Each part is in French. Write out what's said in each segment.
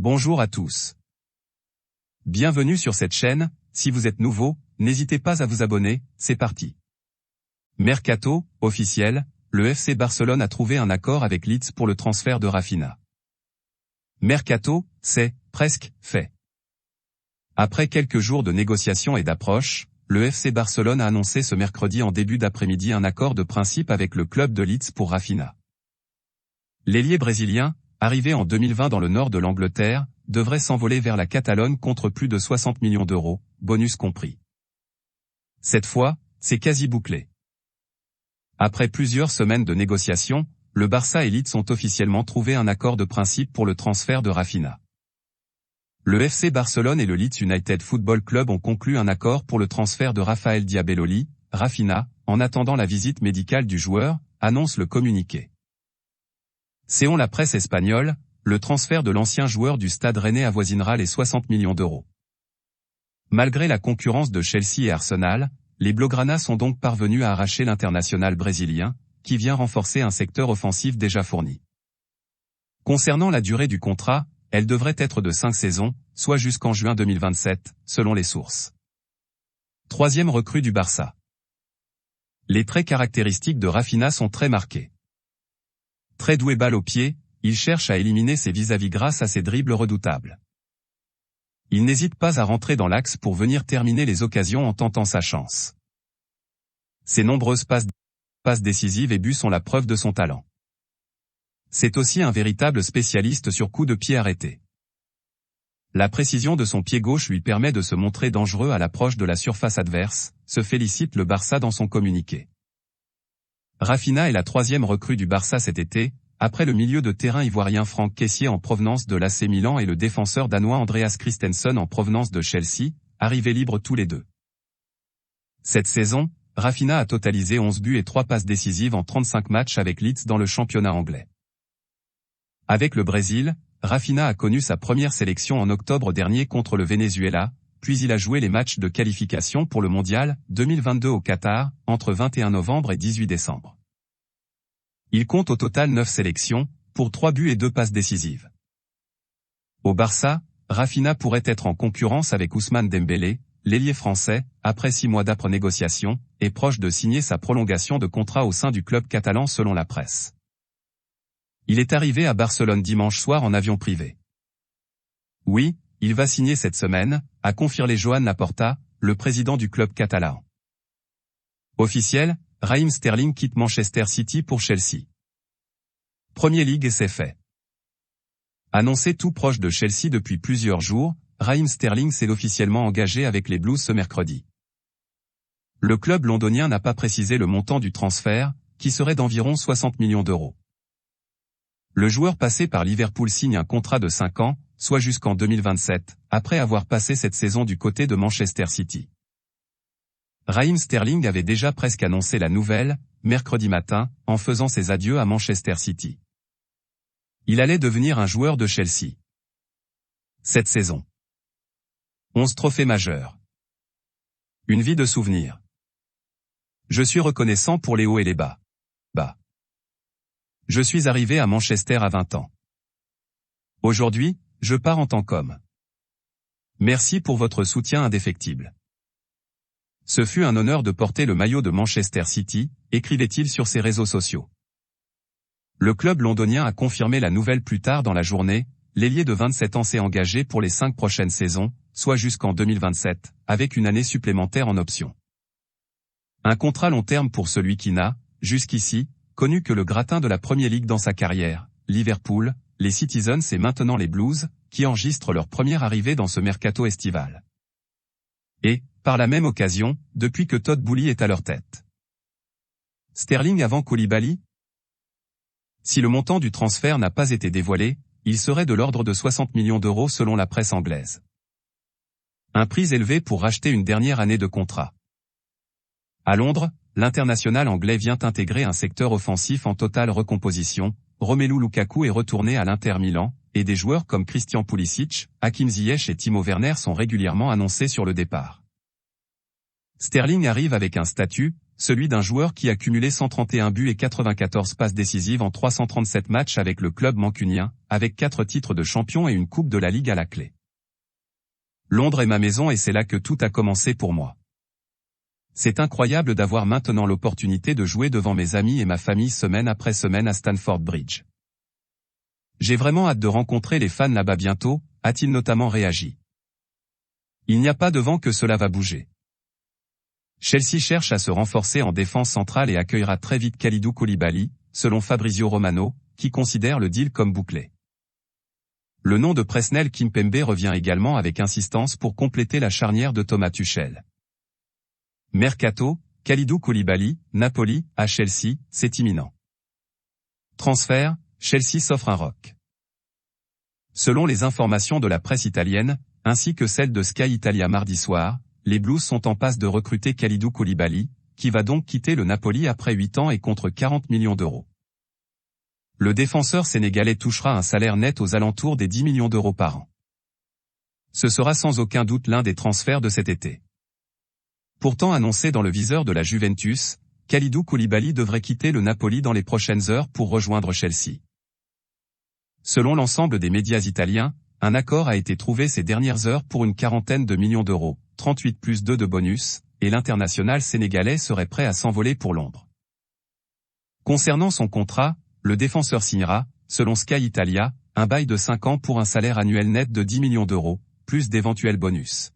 Bonjour à tous. Bienvenue sur cette chaîne, si vous êtes nouveau, n'hésitez pas à vous abonner, c'est parti. Mercato, officiel, le FC Barcelone a trouvé un accord avec Leeds pour le transfert de Raphinha. Mercato, c'est presque fait. Après quelques jours de négociations et d'approches, le FC Barcelone a annoncé ce mercredi en début d'après-midi un accord de principe avec le club de Leeds pour Raphinha. L'ailier brésilien, arrivé en 2020 dans le nord de l'Angleterre, devrait s'envoler vers la Catalogne contre plus de 60 millions d'euros, bonus compris. Cette fois, c'est quasi bouclé. Après plusieurs semaines de négociations, le Barça et Leeds ont officiellement trouvé un accord de principe pour le transfert de Raphinha. Le FC Barcelone et le Leeds United Football Club ont conclu un accord pour le transfert de Raphaël Diabeloli, Raphinha, en attendant la visite médicale du joueur, annonce le communiqué. Selon la presse espagnole, le transfert de l'ancien joueur du Stade Rennais avoisinera les 60 millions d'euros. Malgré la concurrence de Chelsea et Arsenal, les Blaugrana sont donc parvenus à arracher l'international brésilien, qui vient renforcer un secteur offensif déjà fourni. Concernant la durée du contrat, elle devrait être de 5 saisons, soit jusqu'en juin 2027, selon les sources. Troisième recrue du Barça. Les traits caractéristiques de Raphinha sont très marqués. Très doué balle au pied, il cherche à éliminer ses vis-à-vis grâce à ses dribbles redoutables. Il n'hésite pas à rentrer dans l'axe pour venir terminer les occasions en tentant sa chance. Ses nombreuses passes décisives et buts sont la preuve de son talent. C'est aussi un véritable spécialiste sur coups de pied arrêtés. La précision de son pied gauche lui permet de se montrer dangereux à l'approche de la surface adverse, se félicite le Barça dans son communiqué. Raphinha est la troisième recrue du Barça cet été, après le milieu de terrain ivoirien Franck Kessié en provenance de l'AC Milan et le défenseur danois Andreas Christensen en provenance de Chelsea, arrivés libres tous les deux. Cette saison, Raphinha a totalisé 11 buts et 3 passes décisives en 35 matchs avec Leeds dans le championnat anglais. Avec le Brésil, Raphinha a connu sa première sélection en octobre dernier contre le Venezuela, puis il a joué les matchs de qualification pour le Mondial 2022 au Qatar, entre 21 novembre et 18 décembre. Il compte au total 9 sélections, pour 3 buts et 2 passes décisives. Au Barça, Raphinha pourrait être en concurrence avec Ousmane Dembélé, l'ailier français, après 6 mois d'âpres négociations, est proche de signer sa prolongation de contrat au sein du club catalan selon la presse. Il est arrivé à Barcelone dimanche soir en avion privé. Oui, il va signer cette semaine, a confirmé Joan Laporta, le président du club catalan. Officiel, Raheem Sterling quitte Manchester City pour Chelsea. Premier League et c'est fait. Annoncé tout proche de Chelsea depuis plusieurs jours, Raheem Sterling s'est officiellement engagé avec les Blues ce mercredi. Le club londonien n'a pas précisé le montant du transfert, qui serait d'environ 60 millions d'euros. Le joueur passé par Liverpool signe un contrat de 5 ans, soit jusqu'en 2027, après avoir passé cette saison du côté de Manchester City. Raheem Sterling avait déjà presque annoncé la nouvelle, mercredi matin, en faisant ses adieux à Manchester City. Il allait devenir un joueur de Chelsea. Cette saison. 11 trophées majeurs. Une vie de souvenirs. Je suis reconnaissant pour les hauts et les bas. Je suis arrivé à Manchester à 20 ans. Aujourd'hui, je pars en tant qu'homme. Merci pour votre soutien indéfectible. Ce fut un honneur de porter le maillot de Manchester City, écrivait-il sur ses réseaux sociaux. Le club londonien a confirmé la nouvelle plus tard dans la journée, l'ailier de 27 ans s'est engagé pour les 5 prochaines saisons, soit jusqu'en 2027, avec une année supplémentaire en option. Un contrat long terme pour celui qui n'a, jusqu'ici, connu que le gratin de la Premier League dans sa carrière, Liverpool, les Citizens et maintenant les Blues, qui enregistrent leur première arrivée dans ce mercato estival. Et, par la même occasion, depuis que Todd Boehly est à leur tête. Sterling avant Koulibaly? Si le montant du transfert n'a pas été dévoilé, il serait de l'ordre de 60 millions d'euros selon la presse anglaise. Un prix élevé pour racheter une dernière année de contrat. À Londres, l'international anglais vient intégrer un secteur offensif en totale recomposition, Romelu Lukaku est retourné à l'Inter Milan, et des joueurs comme Christian Pulisic, Hakim Ziyech et Timo Werner sont régulièrement annoncés sur le départ. Sterling arrive avec un statut, celui d'un joueur qui a cumulé 131 buts et 94 passes décisives en 337 matchs avec le club mancunien, avec 4 titres de champion et une coupe de la Ligue à la clé. Londres est ma maison et c'est là que tout a commencé pour moi. C'est incroyable d'avoir maintenant l'opportunité de jouer devant mes amis et ma famille semaine après semaine à Stamford Bridge. J'ai vraiment hâte de rencontrer les fans là-bas bientôt, a-t-il notamment réagi. Il n'y a pas de vent que cela va bouger. Chelsea cherche à se renforcer en défense centrale et accueillera très vite Kalidou Koulibaly, selon Fabrizio Romano, qui considère le deal comme bouclé. Le nom de Presnel Kimpembe revient également avec insistance pour compléter la charnière de Thomas Tuchel. Mercato, Kalidou Koulibaly, Napoli, à Chelsea, c'est imminent. Transfert, Chelsea s'offre un roc. Selon les informations de la presse italienne, ainsi que celles de Sky Italia mardi soir, les Blues sont en passe de recruter Kalidou Koulibaly, qui va donc quitter le Napoli après 8 ans et contre 40 millions d'euros. Le défenseur sénégalais touchera un salaire net aux alentours des 10 millions d'euros par an. Ce sera sans aucun doute l'un des transferts de cet été. Pourtant annoncé dans le viseur de la Juventus, Kalidou Koulibaly devrait quitter le Napoli dans les prochaines heures pour rejoindre Chelsea. Selon l'ensemble des médias italiens, un accord a été trouvé ces dernières heures pour une quarantaine de millions d'euros, 38 plus 2 de bonus, et l'international sénégalais serait prêt à s'envoler pour Londres. Concernant son contrat, le défenseur signera, selon Sky Italia, un bail de 5 ans pour un salaire annuel net de 10 millions d'euros, plus d'éventuels bonus.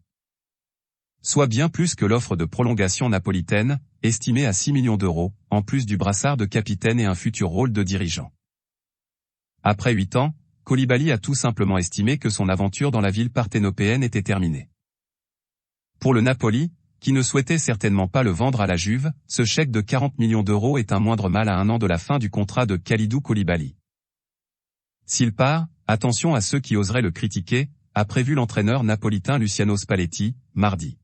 Soit bien plus que l'offre de prolongation napolitaine, estimée à 6 millions d'euros, en plus du brassard de capitaine et un futur rôle de dirigeant. Après 8 ans, Koulibaly a tout simplement estimé que son aventure dans la ville parthénopéenne était terminée. Pour le Napoli, qui ne souhaitait certainement pas le vendre à la Juve, ce chèque de 40 millions d'euros est un moindre mal à 1 an de la fin du contrat de Kalidou Koulibaly. S'il part, attention à ceux qui oseraient le critiquer, a prévu l'entraîneur napolitain Luciano Spalletti, mardi.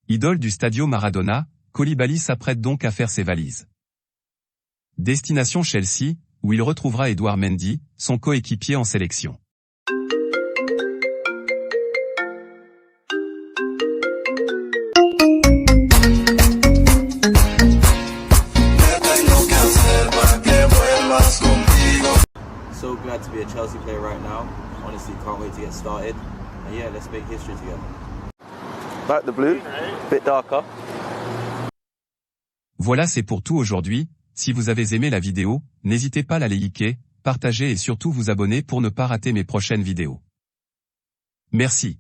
Idole du Stadio Maradona, Koulibaly s'apprête donc à faire ses valises. Destination Chelsea, où il retrouvera Edouard Mendy, son coéquipier en sélection. So glad to be a Chelsea player right now. Honestly, can't wait to get started. And yeah, let's make history together. Like the blue, bit darker. Voilà, c'est pour tout aujourd'hui. Si vous avez aimé la vidéo, n'hésitez pas à la liker, partager et surtout vous abonner pour ne pas rater mes prochaines vidéos. Merci.